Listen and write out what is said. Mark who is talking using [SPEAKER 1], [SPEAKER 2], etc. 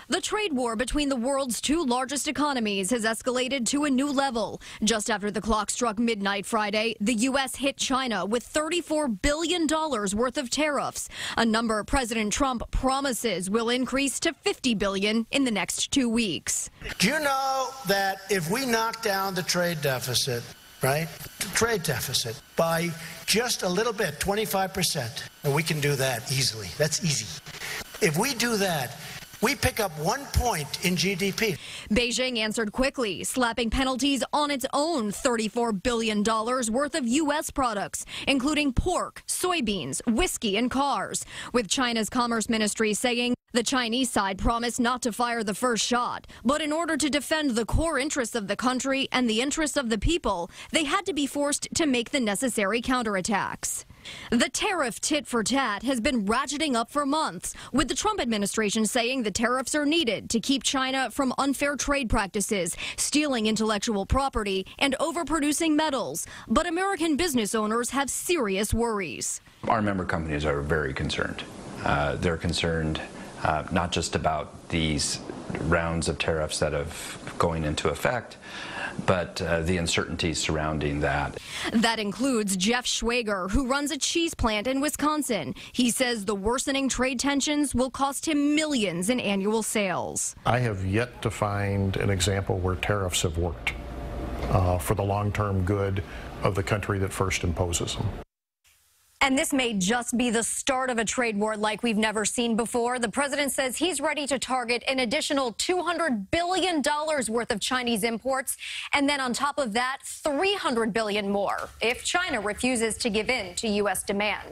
[SPEAKER 1] The trade war between the world's two largest economies has escalated to a new level. Just after the clock struck midnight Friday, the U.S. hit China with $34 billion worth of tariffs, a number President Trump promises will increase to $50 billion in the next 2 weeks.
[SPEAKER 2] Do you know that if we knock down the trade deficit, right, the trade deficit, by just a little bit, 25%, and we can do that easily. That's easy. If we do that, we pick up 1 point in GDP.
[SPEAKER 1] Beijing answered quickly, slapping penalties on its own $34 billion worth of U.S. products, including pork, soybeans, whiskey, and cars, with China's Commerce Ministry saying the Chinese side promised not to fire the first shot. But in order to defend the core interests of the country and the interests of the people, they had to be forced to make the necessary counterattacks. The tariff tit-for-tat has been ratcheting up for months, with the Trump administration saying the tariffs are needed to keep China from unfair trade practices, stealing intellectual property, and overproducing metals. But American business owners have serious worries.
[SPEAKER 3] Our member companies are very concerned. They're concerned not just about these rounds of tariffs that have going into effect, but the uncertainties surrounding that.
[SPEAKER 1] That includes Jeff Schwager, who runs a cheese plant in Wisconsin. He says the worsening trade tensions will cost him millions in annual sales.
[SPEAKER 4] I have yet to find an example where tariffs have worked for the long-term good of the country that first imposes them.
[SPEAKER 1] And this may just be the start of a trade war like we've never seen before. The president says he's ready to target an additional $200 billion worth of Chinese imports. And then on top of that, $300 billion more if China refuses to give in to U.S. demands.